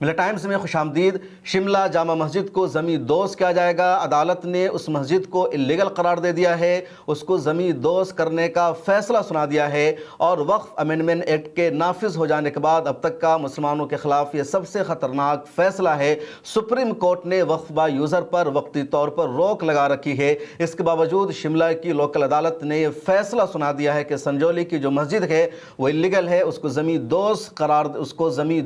मिला टाइम्स में खुशामदीद। शिमला जामा मस्जिद को ज़मी दोज़ किया जाएगा। अदालत ने उस मस्जिद को इल्लीगल करार दे दिया है, उसको ज़मी दोज़ करने का फ़ैसला सुना दिया है। और वक्फ अमेंडमेंट एक्ट के नाफिज हो जाने के बाद अब तक का मुसलमानों के ख़िलाफ़ ये सबसे ख़तरनाक फ़ैसला है। सुप्रीम कोर्ट ने वक्फ बा यूज़र पर वक्ती तौर पर रोक लगा रखी है। इसके बावजूद शिमला की लोकल अदालत ने यह फ़ैसला सुना दिया है कि संजौली की जो मस्जिद है वो इल्लीगल है, उसको ज़मी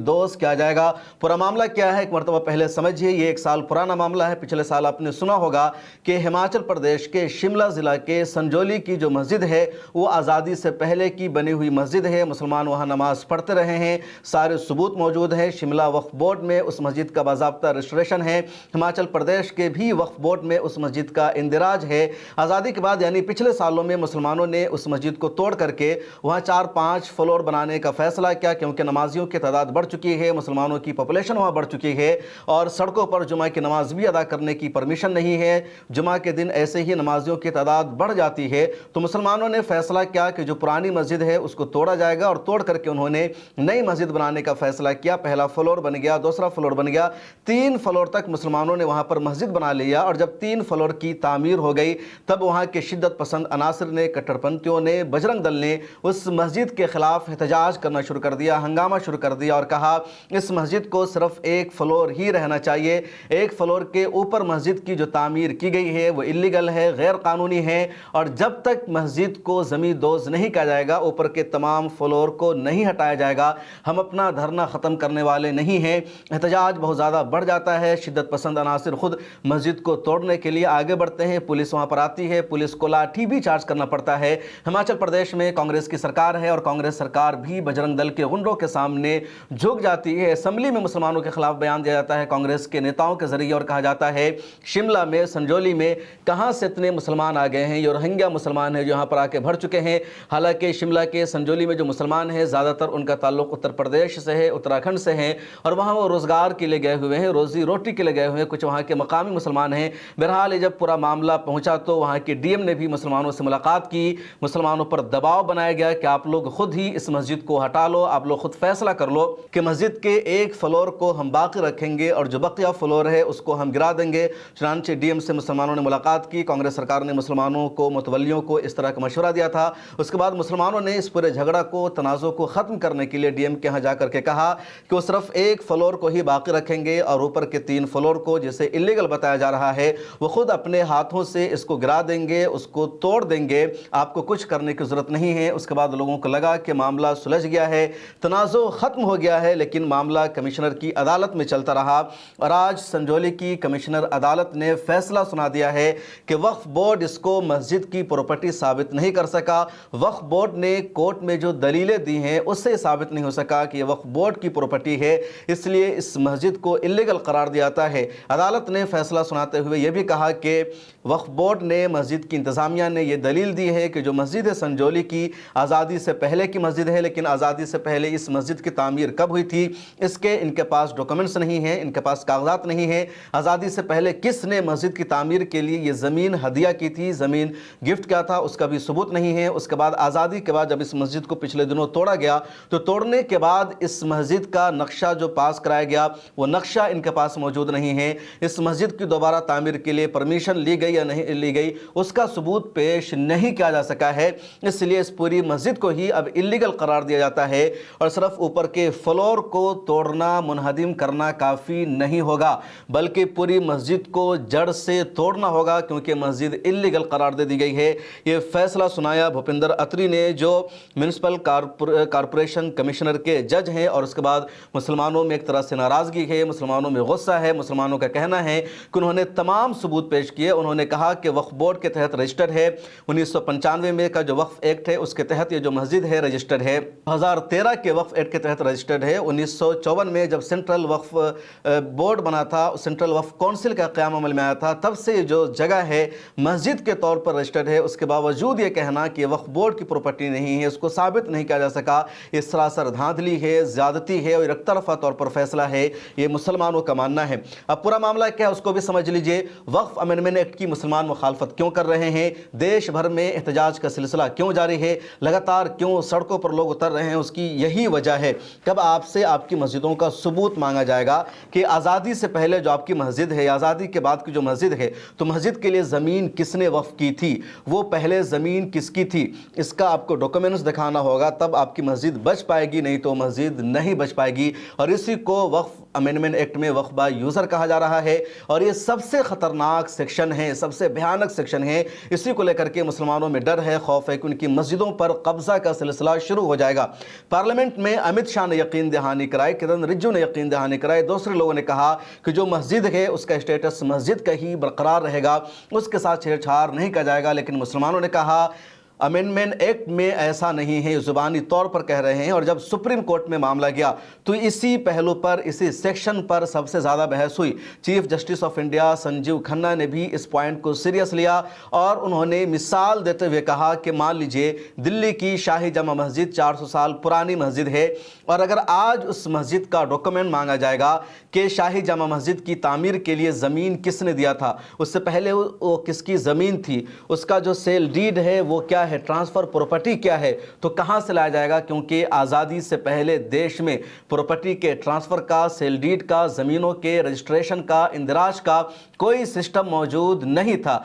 दोज़ किया जाएगा। पूरा मामला क्या है, एक मरतबा पहले समझिए। ये 1 साल पुराना मामला है। पिछले साल आपने सुना होगा कि हिमाचल प्रदेश के शिमला ज़िला के संजौली की जो मस्जिद है वो आज़ादी से पहले की बनी हुई मस्जिद है। मुसलमान वहाँ नमाज़ पढ़ते रहे हैं, सारे सबूत मौजूद हैं। शिमला वक्फ बोर्ड में उस मस्जिद का बाज़ाब्ता रजिस्ट्रेशन है। हिमाचल प्रदेश के भी वक्फ बोर्ड में उस मस्जिद का इंदिराज है। आज़ादी के बाद यानी पिछले सालों में मुसलमानों ने उस मस्जिद को तोड़ करके वहाँ 4-5 फ्लोर बनाने का फ़ैसला किया, क्योंकि नमाजियों की तादाद बढ़ चुकी है, मुसलमानों की पॉपुलेशन वहाँ बढ़ चुकी है और सड़कों पर जुमा की नमाज भी अदा करने की परमिशन नहीं है। जुमा के दिन ऐसे ही नमाजियों की तादाद बढ़ जाती है। तो मुसलमानों ने फैसला किया कि जो पुरानी मस्जिद है उसको तोड़ा जाएगा और तोड़ करके उन्होंने नई मस्जिद बनाने का फैसला किया। पहला फ्लोर बन गया, दूसरा फ्लोर बन गया, 3 फ्लोर तक मुसलमानों ने वहाँ पर मस्जिद बना लिया। और जब 3 फ्लोर की तामीर हो गई तब वहाँ के शिद्दत पसंद अनासर ने, कट्टरपंथियों ने, बजरंग दल ने उस मस्जिद के खिलाफ एहतजाज करना शुरू कर दिया, हंगामा शुरू कर दिया और कहा इस मस्जिद को सिर्फ 1 फ्लोर ही रहना चाहिए। 1 फ्लोर के ऊपर मस्जिद की जो तामीर की गई है वो इल्लीगल है, गैर कानूनी है। और जब तक मस्जिद को ज़मी दोज़ नहीं किया जाएगा, ऊपर के तमाम फ्लोर को नहीं हटाया जाएगा, हम अपना धरना ख़त्म करने वाले नहीं हैं। एहतजाज बहुत ज़्यादा बढ़ जाता है। शिद्दत पसंद अनासर खुद मस्जिद को तोड़ने के लिए आगे बढ़ते हैं। पुलिस वहाँ पर आती है, पुलिस को लाठी भी चार्ज करना पड़ता है। हिमाचल प्रदेश में कांग्रेस की सरकार है और कांग्रेस सरकार भी बजरंग दल के गुंडों के सामने झुक जाती है। असम्बली में मुसलमानों के खिलाफ बयान दिया जाता है कांग्रेस के नेताओं के जरिए और कहा जाता है शिमला में, संजौली में कहां से इतने मुसलमान आ गए हैं, ये रोहिंग्या मुसलमान है जो यहां पर आके भर चुके हैं। हालांकि शिमला के संजौली में जो मुसलमान हैं ज़्यादातर उनका ताल्लुक उत्तर प्रदेश से है, उत्तराखंड से है और वहां वो रोज़गार के लिए गए हुए हैं, रोज़ी रोटी के लिए गए हुए हैं। कुछ वहां के मकामी मुसलमान हैं। बहरहाल जब पूरा मामला पहुंचा तो वहां के डीएम ने भी मुसलमानों से मुलाकात की। मुसलमानों पर दबाव बनाया गया कि आप लोग खुद ही इस मस्जिद को हटा लो, आप लोग खुद फैसला कर लो कि मस्जिद के 1 फ्लोर को हम बाकी रखेंगे और जो बकिया फ्लोर है उसको हम गिरा देंगे। चुनांचे डीएम से मुसलमानों ने मुलाकात की। कांग्रेस सरकार ने मुसलमानों को, मुतवल्लियों को इस तरह का मशवरा दिया था। उसके बाद मुसलमानों ने इस पूरे झगड़ा को, तनाज़ो को ख़त्म करने के लिए डीएम के यहाँ जा करके कहा कि वो सिर्फ 1 फ्लोर को ही बाकी रखेंगे और ऊपर के 3 फ्लोर को, जिसे इल्लीगल बताया जा रहा है, वो खुद अपने हाथों से इसको गिरा देंगे, उसको तोड़ देंगे, आपको कुछ करने की ज़रूरत नहीं है। उसके बाद लोगों को लगा कि मामला सुलझ गया है, तनाज़ो ख़त्म हो गया है, लेकिन मामला कमिश्नर की अदालत में चलता रहा। और आज संजौली की कमिश्नर अदालत ने फैसला सुना दिया है कि वक्फ बोर्ड इसको मस्जिद की प्रॉपर्टी साबित नहीं कर सका। वक्फ बोर्ड ने कोर्ट में जो दलीलें दी हैं उससे साबित नहीं हो सका कि यह वक्फ बोर्ड की प्रॉपर्टी है, इसलिए इस मस्जिद को इल्लीगल करार दिया जाता है। अदालत ने फैसला सुनाते हुए यह भी कहा कि वक्फ बोर्ड ने, मस्जिद की इंतज़ामिया ने यह दलील दी है कि जो मस्जिद है संजौली की आज़ादी से पहले की मस्जिद है, लेकिन आज़ादी से पहले इस मस्जिद की तामीर कब हुई थी इसके इनके पास डॉक्यूमेंट्स नहीं हैं, इनके पास कागजात नहीं है। आज़ादी से पहले किसने मस्जिद की तामीर के लिए ये ज़मीन हदिया की थी, ज़मीन गिफ्ट किया था, उसका भी सबूत नहीं है। उसके बाद आज़ादी के बाद जब इस मस्जिद को पिछले दिनों तोड़ा गया तो तोड़ने के बाद इस मस्जिद का नक्शा जो पास कराया गया वो नक्शा इनके पास मौजूद नहीं है। इस मस्जिद की दोबारा तामीर के लिए परमिशन ली गई या नहीं ली गई उसका सबूत पेश नहीं किया जा सका है। इसलिए इस पूरी मस्जिद को ही अब इल्लीगल करार दिया जाता है और सिर्फ ऊपर के फ्लोर को तोड़ना, मुनहदिम करना काफ़ी नहीं होगा, बल्कि पूरी मस्जिद को जड़ से तोड़ना होगा, क्योंकि मस्जिद इल्लीगल करार दे दी गई है। ये फैसला सुनाया भूपिंदर अत्री ने, जो म्यूनसिपल कॉरपोरेशन कमिश्नर के जज हैं। और उसके बाद मुसलमानों में एक तरह से नाराज़गी है, मुसलमानों में गुस्सा है। मुसलमानों का कहना है कि उन्होंने तमाम सबूत पेश किए। उन्होंने कहा कि वक्फ बोर्ड के तहत रजिस्टर्ड है, 1995 में का जो वक्फ एक्ट है उसके तहत ये जो मस्जिद है रजिस्टर्ड है, 2013 के वक्फ एक्ट के तहत रजिस्टर्ड है, 1954 में जब सेंट्रल वक्फ बोर्ड बना था, सेंट्रल वक्फ काउंसिल का क़याम अमल में आया था, तब से जो जगह है मस्जिद के तौर पर रजिस्टर्ड है। उसके बावजूद ये कहना कि वक्फ बोर्ड की प्रॉपर्टी नहीं है, उसको साबित नहीं किया जा सका, ये सरासर धांधली है, ज़्यादती है और एक तरफा तौर पर फैसला है, ये मुसलमानों का मानना है। अब पूरा मामला क्या है उसको भी समझ लीजिए। वक्फ अमेंडमेंट एक्ट की मुसलमान मुखालफत क्यों कर रहे हैं, देश भर में एहतजाज का सिलसिला क्यों जारी है, लगातार क्यों सड़कों पर लोग उतर रहे हैं, उसकी यही वजह है। कब आपसे आपकी मस्जिदों का सबूत मांगा जाएगा कि आज़ादी से पहले जो आपकी मस्जिद है, आज़ादी के बाद की जो मस्जिद है, तो मस्जिद के लिए ज़मीन किसने वक्फ की थी, वो पहले ज़मीन किसकी थी, इसका आपको डॉक्यूमेंट्स दिखाना होगा, तब आपकी मस्जिद बच पाएगी, नहीं तो मस्जिद नहीं बच पाएगी। और इसी को वक्फ अमेंडमेंट एक्ट में वक्फ बाय यूज़र कहा जा रहा है। और ये सबसे ख़तरनाक सेक्शन है, सबसे भयानक सेक्शन है। इसी को लेकर के मुसलमानों में डर है, खौफ है कि उनकी मस्जिदों पर कब्ज़ा का सिलसिला शुरू हो जाएगा। पार्लियामेंट में अमित शाह ने यकीन दहानी कराई, किरण रिज्जू ने यकीन दहानी कराई, दूसरे लोगों ने कहा कि जो मस्जिद है उसका स्टेटस मस्जिद का ही बरकरार रहेगा, उसके साथ छेड़छाड़ नहीं किया जाएगा। लेकिन मुसलमानों ने कहा अमेंडमेंट एक्ट में ऐसा नहीं है, ज़ुबानी तौर पर कह रहे हैं। और जब सुप्रीम कोर्ट में मामला गया तो इसी पहलू पर, इसी सेक्शन पर सबसे ज़्यादा बहस हुई। Chief justice of India Sanjeev Khanna ने भी इस पॉइंट को सीरियस लिया और उन्होंने मिसाल देते हुए कहा कि मान लीजिए दिल्ली की शाही जमा मस्जिद 400 साल पुरानी मस्जिद है, और अगर आज उस मस्जिद का डॉक्यूमेंट मांगा जाएगा कि शाही जमा मस्जिद की तामीर के लिए ज़मीन किसने दिया था, उससे पहले वो किसकी ज़मीन थी, उसका जो सेल डीड है वो क्या है, ट्रांसफ़र प्रॉपर्टी क्या है, तो कहां से लाया जाएगा? क्योंकि आज़ादी से पहले देश में प्रॉपर्टी के ट्रांसफ़र का, सेल डीड का, ज़मीनों के रजिस्ट्रेशन का, इंदिराज का कोई सिस्टम मौजूद नहीं था।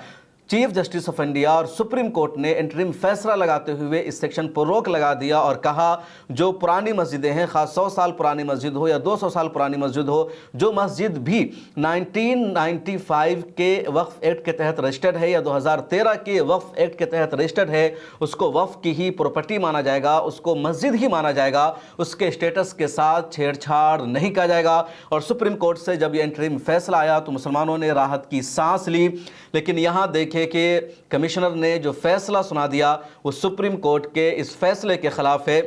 चीफ जस्टिस ऑफ इंडिया और सुप्रीम कोर्ट ने इंटरिम फैसला लगाते हुए इस सेक्शन पर रोक लगा दिया और कहा जो पुरानी मस्जिदें हैं, खास 100 साल पुरानी मस्जिद हो या 200 साल पुरानी मस्जिद हो, जो मस्जिद भी 1995 के वक्फ एक्ट के तहत रजिस्टर्ड है या 2013 के वक्फ एक्ट के तहत रजिस्टर्ड है, उसको वक्फ की ही प्रॉपर्टी माना जाएगा, उसको मस्जिद ही माना जाएगा, उसके स्टेटस के साथ छेड़छाड़ नहीं किया जाएगा। और सुप्रीम कोर्ट से जब यह इंटरिम फैसला आया तो मुसलमानों ने राहत की सांस ली। लेकिन यहाँ देखिए कि कमिश्नर ने जो फैसला सुना दिया वो सुप्रीम कोर्ट के इस फैसले के खिलाफ है,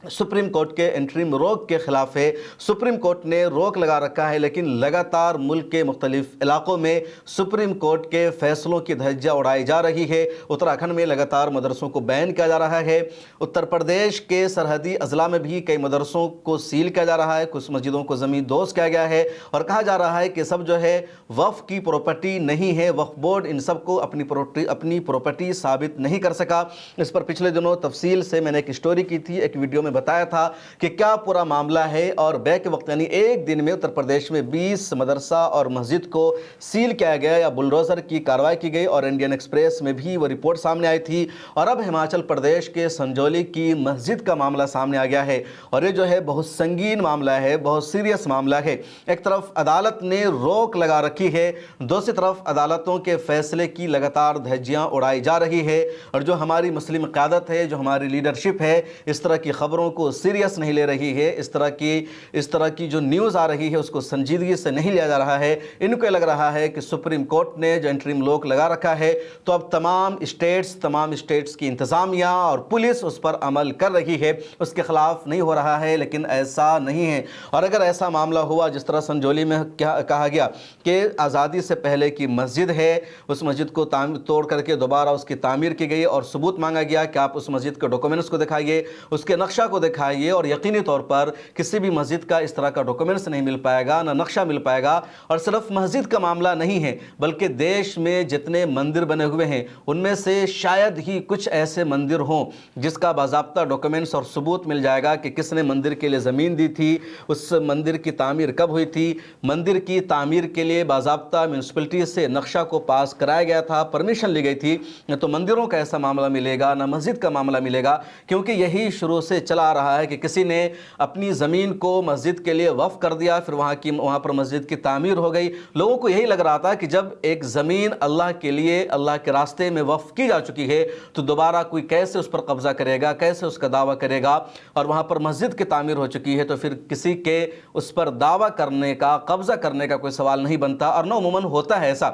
सुप्रीम कोर्ट के इंटरिम रोक के खिलाफ है। सुप्रीम कोर्ट ने रोक लगा रखा है, लेकिन लगातार मुल्क के मुख्तलिफ इलाकों में सुप्रीम कोर्ट के फैसलों की धज्जियां उड़ाई जा रही है। उत्तराखंड में लगातार मदरसों को बैन किया जा रहा है। उत्तर प्रदेश के सरहदी अजला में भी कई मदरसों को सील किया जा रहा है, कुछ मस्जिदों को ज़मीन दोस्त किया गया है और कहा जा रहा है कि सब जो है वक्फ की प्रॉपर्टी नहीं है। वक्फ बोर्ड इन सबको अपनी प्रॉपर्टी साबित नहीं कर सका। इस पर पिछले दिनों तफसील से मैंने एक स्टोरी की थी, एक वीडियो में बताया था कि क्या पूरा मामला है। और बैक वक्त यानी एक दिन में उत्तर प्रदेश में 20 मदरसा और मस्जिद को सील किया गया या बुलडोजर की कार्रवाई की गई और इंडियन एक्सप्रेस में भी वो रिपोर्ट सामने आई थी। और अब हिमाचल प्रदेश के संजौली की मस्जिद का मामला सामने आ गया है और ये जो है बहुत संगीन मामला है, बहुत सीरियस मामला है। एक तरफ अदालत ने रोक लगा रखी है, दूसरी तरफ अदालतों के फैसले की लगातार धज्जियां उड़ाई जा रही है। और जो हमारी मुस्लिम क़यादत है, जो हमारी लीडरशिप है, इस तरह की खबरों को सीरियस नहीं ले रही है। इस तरह की जो न्यूज़ आ रही है उसको संजीदगी से नहीं लिया जा रहा है। इनको लग रहा है कि सुप्रीम कोर्ट ने जो इंटरिम रोक लगा रखा है तो अब तमाम स्टेट्स की इंतज़ामिया और पुलिस उस पर अमल कर रही है, उसके खिलाफ नहीं हो रहा है। लेकिन ऐसा नहीं है। और अगर ऐसा मामला हुआ जिस तरह संजौली में क्या कहा गया कि आज़ादी से पहले की मस्जिद है, उस मस्जिद को तोड़ करके दोबारा उसकी तामीर की गई और सबूत मांगा गया कि आप उस मस्जिद के डॉक्यूमेंट्स को दिखाइए, उसके नक्शा को दिखाइए, और यकीनी तौर पर किसी भी मस्जिद का इस तरह का डॉक्यूमेंट्स नहीं मिल पाएगा, ना नक्शा मिल पाएगा। और सिर्फ मस्जिद का मामला नहीं है बल्कि देश में जितने मंदिर बने हुए हैं उनमें से शायद ही कुछ ऐसे मंदिर हों जिसका बाज़ाब्ता डॉक्यूमेंट्स और सबूत मिल जाएगा कि किसने मंदिर के लिए ज़मीन दी थी, उस मंदिर की तामीर कब हुई थी, मंदिर की तामीर के लिए बाज़ाब्ता म्यूनसिपलिटी से नक्शा को पास कराया गया था, परमिशन ली गई थी। तो मंदिरों का ऐसा मामला मिलेगा, ना मस्जिद का मामला मिलेगा, क्योंकि यही शुरू से चला आ रहा है कि किसी ने अपनी ज़मीन को मस्जिद के लिए वक्फ कर दिया, फिर वहाँ पर मस्जिद की तामीर हो गई। लोगों को यही लग रहा था कि जब एक ज़मीन अल्लाह के लिए, अल्लाह के रास्ते में वक्फ की जा चुकी है तो दोबारा कोई कैसे उस पर कब्ज़ा करेगा, कैसे उसका दावा करेगा। और वहाँ पर मस्जिद की तामीर हो चुकी है तो फिर किसी के उस पर दावा करने का, कब्ज़ा करने का कोई सवाल नहीं बनता। और न उमूमन होता है ऐसा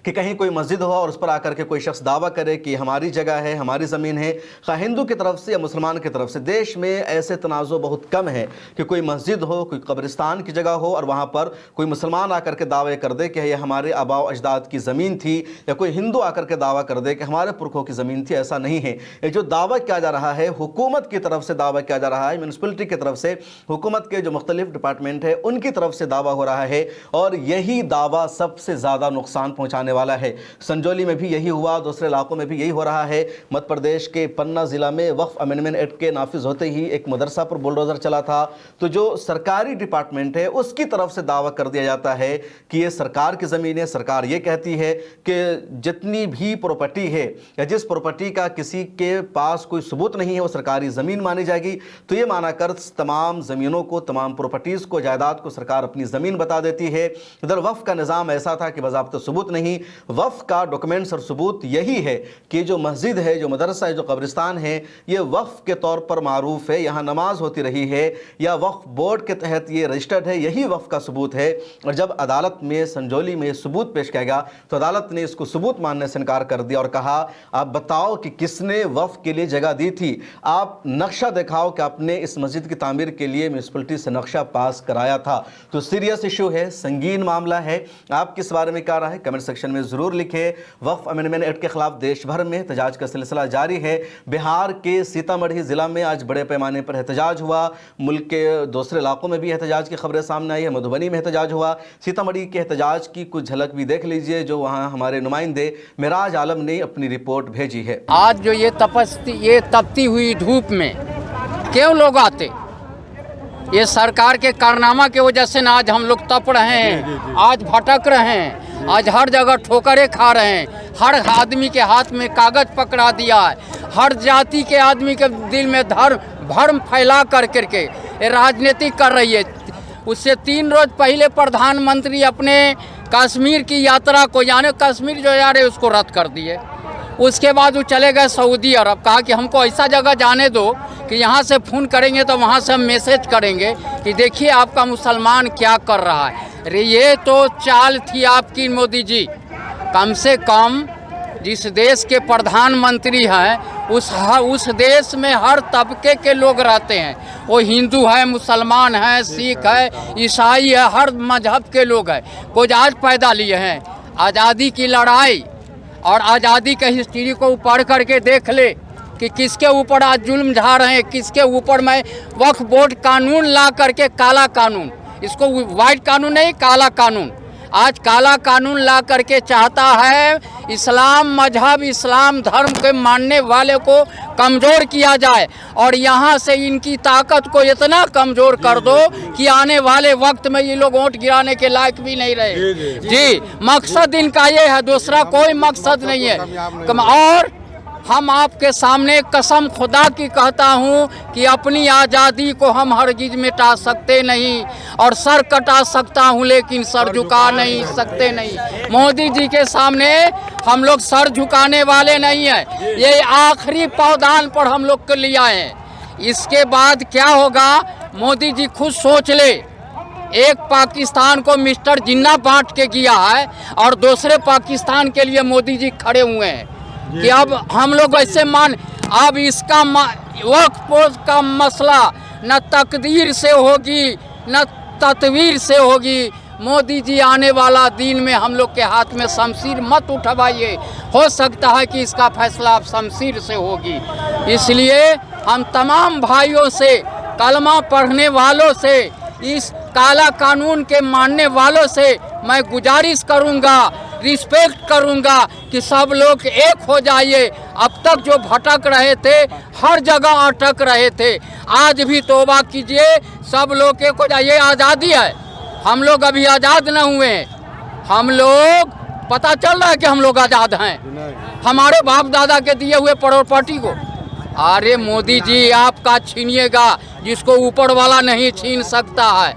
कि कहीं कोई मस्जिद हो और उस पर आकर के कोई शख्स दावा करे कि हमारी जगह है, हमारी ज़मीन है, खा हिंदू की तरफ से या मुसलमान की तरफ से। देश में ऐसे तनाज़ो बहुत कम है कि कोई मस्जिद हो, कोई कब्रिस्तान की जगह हो और वहाँ पर कोई मुसलमान आकर के दावे कर दे कि यह हमारे आबा अजदाद की ज़मीन थी, या कोई हिंदू आकर के दावा कर दे कि हमारे पुरखों की ज़मीन थी। ऐसा नहीं है। ये जो दावा किया जा रहा है हुकूमत की तरफ से दावा किया जा रहा है, म्यूनसिपलिटी की तरफ से, हुकूमत के जो मुख्तलिफ डिपार्टमेंट है उनकी तरफ से दावा हो रहा है और यही दावा सबसे ज़्यादा नुकसान पहुँचाने वाला है। संजौली में भी यही हुआ, दूसरे इलाकों में भी यही हो रहा है। मध्य प्रदेश के पन्ना ज़िला में वक्फ अमेंडमेंट एक्ट के नाफिज होते ही एक मदरसा पर बुलडोजर चला था, तो जो सरकारी डिपार्टमेंट है उसकी तरफ से दावा कर दिया जाता है कि ये सरकार की ज़मीन है। सरकार ये कहती है कि जितनी भी प्रॉपर्टी है या जिस प्रॉपर्टी का किसी के पास कोई सबूत नहीं है वो सरकारी ज़मीन मानी जाएगी। तो ये माना कर तमाम ज़मीनों को, तमाम प्रॉपर्टीज़ को, जायदाद को सरकार अपनी ज़मीन बता देती है। इधर वफ़ का निज़ाम ऐसा था कि बाज़ाब्ता सबूत नहीं, वफ़ का डॉक्यूमेंट्स और सबूत यही है कि जो मस्जिद है, जो मदरसा है, जो कब्रिस्तान है, ये वफ़ के तौर पर मारूफ है, यहाँ नमाज होती रही है या वफ़ बोर्ड के तहत ये रजिस्टर्ड है, यही वफ़ का सबूत है। और जब अदालत में संजौली में सबूत पेश किया गया तो अदालत ने इसको सबूत मानने से इनकार कर दिया और कहा आप बताओ कि किसने वफ़ के लिए जगह दी थी, आप नक्शा दिखाओ कि आपने इस मस्जिद की तामीर के लिए म्यूनसिपलिटी से नक्शा पास कराया था। तो सीरियस इशू है, संगीन मामला है। आप किस बारे में क्या राय है कमेंट सेक्शन में ज़रूर लिखें। वफ़ अमेंडमेंट एक्ट के खिलाफ देश भर में एहतजाज का सिलसिला जारी है। बिहार के सीतामढ़ी ज़िला में आज बड़े पैमाने पर एहतजाज हुआ, मुल्क के दूसरे इलाकों में भी एहतजाज की खबरें सामने आई है। मधुबनी में एहतजाज हुआ। सीतामढ़ी के एहतजाज की कुछ झलक भी देख लीजिए जो वहाँ हमारे नुमाइंदे मिराज आलम ने अपनी रिपोर्ट भेजी है। आज जो ये तपती हुई धूप में क्यों लोग आते, ये सरकार के कारनामा की वजह से ना आज हम लोग तप रहे हैं, आज भटक रहे हैं, आज हर जगह ठोकरें खा रहे हैं। हर आदमी के हाथ में कागज पकड़ा दिया है, हर जाति के आदमी के दिल में भ्रम फैला करके राजनीति कर रही है। उससे 3 रोज पहले प्रधानमंत्री अपने कश्मीर की यात्रा को, यानी कश्मीर जो जा रहे उसको रद्द कर दिए। उसके बाद वो चले गए सऊदी अरब, कहा कि हमको ऐसा जगह जाने दो कि यहाँ से फ़ोन करेंगे तो वहाँ से हम मैसेज करेंगे कि देखिए आपका मुसलमान क्या कर रहा है। अरे ये तो चाल थी आपकी मोदी जी। कम से कम जिस देश के प्रधानमंत्री हैं उस देश में हर तबके के लोग रहते हैं, वो हिंदू है, मुसलमान है, सिख है, ईसाई है, हर मजहब के लोग हैं। कुछ आज पैदा लिए हैं आज़ादी की लड़ाई, और आज़ादी के हिस्ट्री को पढ़ करके देख ले कि किसके ऊपर आज जुल्म ढा रहे हैं, किसके ऊपर। मैं वक्फ बोर्ड कानून ला करके, काला कानून, इसको वाइट कानून नहीं, काला कानून, आज काला कानून ला करके चाहता है इस्लाम मजहब, इस्लाम धर्म के मानने वाले को कमज़ोर किया जाए, और यहाँ से इनकी ताकत को इतना कमज़ोर कर दो कि आने वाले वक्त में ये लोग वोट गिराने के लायक भी नहीं रहे। जी, मकसद इनका ये है, दूसरा कोई मकसद नहीं है। और हम आपके सामने कसम खुदा की कहता हूँ कि अपनी आज़ादी को हम हरगिज़ मिटा सकते नहीं, और सर कटा सकता हूँ लेकिन सर झुका नहीं सकते नहीं। मोदी जी के सामने हम लोग सर झुकाने वाले नहीं हैं। ये आखिरी पावदान पर हम लोग के लिए आए हैं। इसके बाद क्या होगा मोदी जी खुद सोच ले। एक पाकिस्तान को मिस्टर जिन्ना बांट के गया है और दूसरे पाकिस्तान के लिए मोदी जी खड़े हुए हैं कि अब हम लोग ऐसे अब इसका वक्फ का मसला न तकदीर से होगी न तदवीर से होगी। मोदी जी आने वाला दिन में हम लोग के हाथ में शमशीर मत उठवाइए, हो सकता है कि इसका फैसला अब शमशीर से होगी। इसलिए हम तमाम भाइयों से, कलमा पढ़ने वालों से, इस काला कानून के मानने वालों से मैं गुजारिश करूंगा, रिस्पेक्ट करूंगा कि सब लोग एक हो जाइए। अब तक जो भटक रहे थे, हर जगह अटक रहे थे, आज भी तौबा कीजिए, सब लोग एक हो जाइए। आज़ादी है, हम लोग अभी आज़ाद न हुए, हम लोग पता चल रहा है कि हम लोग आज़ाद हैं हमारे बाप दादा के दिए हुए प्रॉपर्टी को। अरे मोदी जी आपका छीनिएगा जिसको ऊपर वाला नहीं छीन सकता है।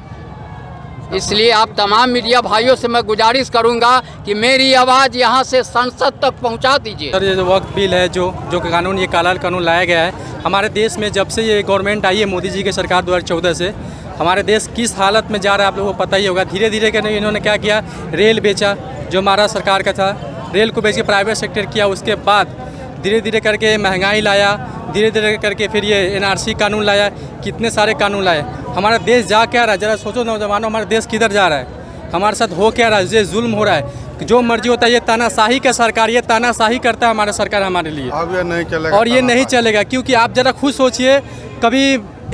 इसलिए आप तमाम मीडिया भाइयों से मैं गुजारिश करूंगा कि मेरी आवाज़ यहां से संसद तक पहुंचा दीजिए। सर, ये जो वक्फ बिल है, जो कानून, ये काला कानून लाया गया है हमारे देश में, जब से ये गवर्नमेंट आई है मोदी जी की सरकार 2014 से, हमारे देश किस हालत में जा रहा है आप लोगों को पता ही होगा। धीरे धीरे करके इन्होंने क्या किया, रेल बेचा जो हमारा सरकार का था, रेल को बेच के प्राइवेट सेक्टर किया। उसके बाद धीरे धीरे करके महंगाई लाया, धीरे धीरे करके फिर ये NRC कानून लाया, कितने सारे कानून लाए। हमारा देश जा क्या रहा है, ज़रा सोचो नौजवानों, हमारा देश किधर जा रहा है, हमारे साथ हो क्या रहा है। ये जुल्म हो रहा है, जो मर्जी होता है। ये तानाशाही का सरकार, ये तानाशाही करता है हमारा सरकार हमारे लिए। अब ये नहीं चलेगा, और ये नहीं चलेगा, क्योंकि आप ज़रा खुद सोचिए, कभी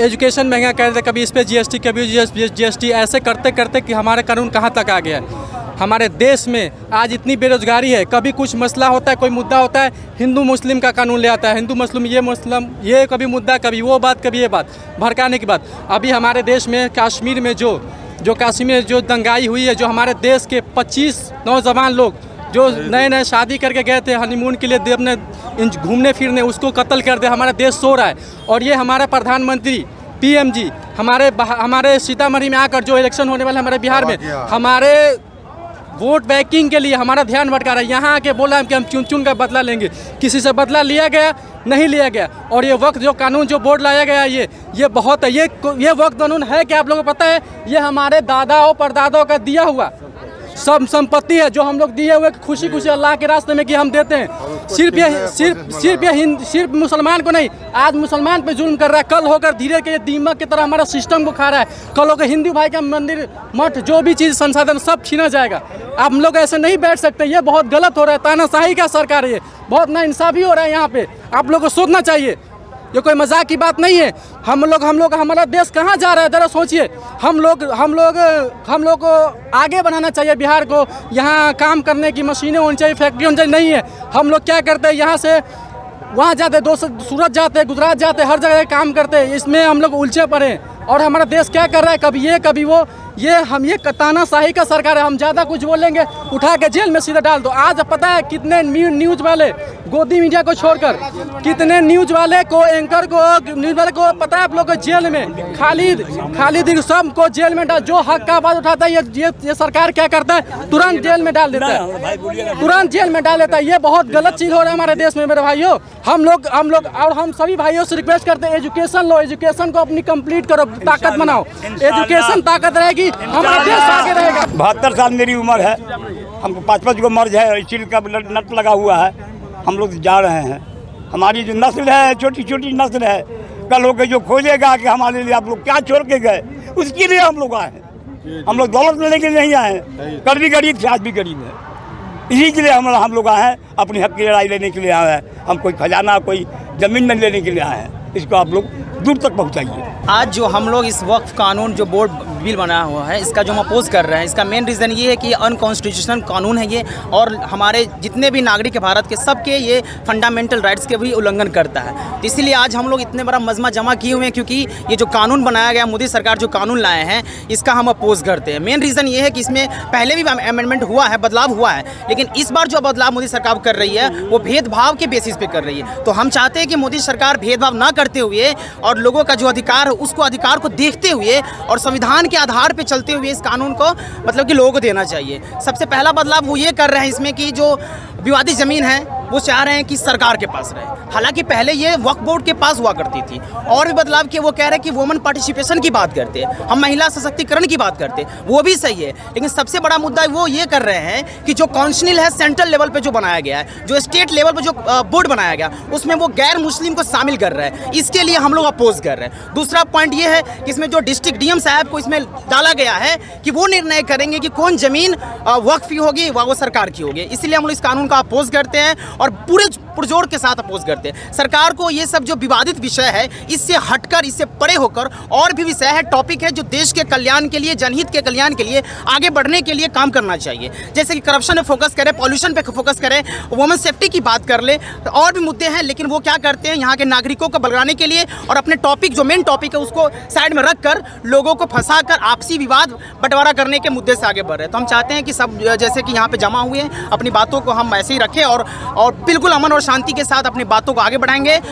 एजुकेशन महंगा कर देते, कभी इस पर GST, कभी GST, ऐसे करते करते कि हमारा कानून कहाँ तक आ गया है। हमारे देश में आज इतनी बेरोजगारी है, कभी कुछ मसला होता है, कोई मुद्दा होता है, हिंदू मुस्लिम का कानून ले आता है, हिंदू मुस्लिम ये कभी मुद्दा, कभी वो बात, कभी ये बात, भड़काने की बात। अभी हमारे देश में कश्मीर में जो दंगाई हुई है, जो हमारे देश के 25 नौजवान लोग जो नए शादी करके गए थे हनीमून के लिए अपने घूमने फिरने, उसको कत्ल कर दे, हमारा देश सो रहा है। और ये हमारा प्रधानमंत्री PM जी हमारे सीतामढ़ी में आकर जो इलेक्शन होने वाला है हमारे बिहार में, हमारे वोट बैंकिंग के लिए हमारा ध्यान भटका रहा है। यहाँ आके बोला है कि हम चुन का बदला लेंगे, किसी से बदला लिया गया नहीं लिया गया। और ये वक्त जो कानून जो बोर्ड लाया गया ये बहुत है, ये वक्त कानून है कि आप लोगों को पता है, ये हमारे दादाओं परदादाओं का दिया हुआ सब संपत्ति है, जो हम लोग दिए हुए खुशी अल्लाह के रास्ते में कि हम देते हैं। सिर्फ मुसलमान को नहीं, आज मुसलमान पे जुल्म कर रहा है, कल होकर धीरे के दीमक की तरह हमारा सिस्टम को खा रहा है, कल होकर हिंदू भाई का मंदिर मठ जो भी चीज़ संसाधन सब छीना जाएगा। हम लोग ऐसे नहीं बैठ सकते, ये बहुत गलत हो रहा है, तानाशाही का सरकार है, ये बहुत नाइंसाफ़ी हो रहा है यहाँ पे। आप लोग को सोचना चाहिए, ये कोई मजाक की बात नहीं है। हम लोग हमारा देश कहाँ जा रहा है, ज़रा सोचिए। हम लोग को आगे बढ़ाना चाहिए बिहार को, यहाँ काम करने की मशीनें होनी चाहिए, फैक्ट्री होनी चाहिए, नहीं है। हम लोग क्या करते हैं, यहाँ से वहाँ जाते, सूरत जाते, गुजरात जाते, हर जगह काम करते हैं, इसमें हम लोग उलझे पड़े हैं। और हमारा देश क्या कर रहा है, कभी ये कभी वो, ये तानाशाही का सरकार है। हम ज़्यादा कुछ बोलेंगे उठा के जेल में सीधा डाल दो। आज पता है कितने न्यूज़ वाले, गोदी मीडिया को छोड़कर कितने न्यूज़ वाले को, एंकर को, न्यूज़ वाले को पता है आप लोग को जेल में, खालिद सब को जेल में डाल। जो हक का आवाज़ उठाता है ये सरकार क्या करता है, तुरंत जेल में डाल देता है, तुरंत जेल में डाल देता है। ये बहुत गलत चीज़ हो रहा है हमारे देश में मेरे भाइयों। हम लोग और हम सभी भाइयों से रिक्वेस्ट करते हैं, एजुकेशन लो, एजुकेशन को अपनी कंप्लीट करो, ताकत बनाओ। एजुकेशन ताकत रहेगी, हमारा देश आगे रहेगा। 72 साल मेरी उम्र है, हमको 5-5 गो मर्ज है, स्टील का नट लगा हुआ है। हम लोग जा रहे हैं, हमारी जो नस्ल है, छोटी छोटी नस्ल है, कल होकर जो खोजेगा कि हमारे लिए आप लोग क्या छोड़ के गए, उसके लिए हम लोग आए हैं। हम लोग दौलत लेने के लिए नहीं आए हैं, कल भी गरीब थे, आज भी गरीब है। इसी के लिए हम लोग आए हैं, अपनी हक की लड़ाई लेने के लिए आए हैं। हम कोई खजाना, कोई ज़मीन नहीं लेने के लिए आए हैं। इसको आप लोग दूर तक पहुंचाइए। आज जो हम लोग इस वक्फ कानून जो बोर्ड बिल बनाया हुआ है, इसका जो हम अपोज कर रहे हैं, इसका मेन रीज़न ये है कि ये अनकॉन्स्टिट्यूशनल कानून है ये, और हमारे जितने भी नागरिक है भारत के, सबके ये फंडामेंटल राइट्स के भी उल्लंघन करता है। तो इसीलिए आज हम लोग इतने बड़ा मजमा जमा किए हुए हैं, क्योंकि ये जो कानून बनाया गया, मोदी सरकार जो कानून लाए हैं, इसका हम अपोज करते हैं। मेन रीज़न ये है कि इसमें पहले भी अमेंडमेंट हुआ है, बदलाव हुआ है, लेकिन इस बार जो बदलाव मोदी सरकार कर रही है वो भेदभाव के बेसिस पे कर रही है। तो हम चाहते हैं कि मोदी सरकार भेदभाव ना करते हुए और लोगों का जो अधिकार है उसको अधिकार को देखते हुए और संविधान के आधार पे चलते हुए इस कानून को मतलब कि लोगों को देना चाहिए। सबसे पहला बदलाव वो ये कर रहे हैं इसमें कि जो विवादित ज़मीन है वो चाह रहे हैं कि सरकार के पास रहे, हालांकि पहले ये वक्फ बोर्ड के पास हुआ करती थी। और भी बदलाव किए, वो कह रहे हैं कि वुमेन पार्टिसिपेशन की बात करते हैं, हम महिला सशक्तिकरण की बात करते हैं, वो भी सही है। लेकिन सबसे बड़ा मुद्दा वो ये कर रहे हैं कि जो काउंसिल है सेंट्रल लेवल पे जो बनाया गया है, जो स्टेट लेवल पे जो बोर्ड बनाया गया, उसमें वो गैर मुस्लिम को शामिल कर रहे हैं। इसके लिए हम लोग अपोज कर रहे हैं। दूसरा पॉइंट ये है कि इसमें जो डिस्ट्रिक्ट DM साहब को इसमें डाला गया है कि वो निर्णय करेंगे कि कौन ज़मीन वक्फ की होगी वो सरकार की होगी। इसलिए हम लोग इस कानून का अपोज करते हैं और पूरे पुरजोर के साथ अपोज करते हैं। सरकार को ये सब जो विवादित विषय है इससे हटकर, इससे परे होकर और भी विषय है, टॉपिक है जो देश के कल्याण के लिए, जनहित के कल्याण के लिए आगे बढ़ने के लिए काम करना चाहिए। जैसे कि करप्शन पे फोकस करें, पॉल्यूशन पे फोकस करें, वुमेन सेफ्टी की बात कर ले, और भी मुद्दे हैं। लेकिन वो क्या करते हैं, यहाँ के नागरिकों को बलगाने के लिए और अपने टॉपिक जो मेन टॉपिक है उसको साइड में रख कर लोगों को फंसाकर आपसी विवाद बंटवारा करने के मुद्दे से आगे बढ़ रहे हैं। तो हम चाहते हैं कि सब जैसे कि यहाँ पे जमा हुए हैं, अपनी बातों को हम ऐसे ही रखें और बिल्कुल अमन और शांति के साथ अपनी बातों को आगे बढ़ाएंगे।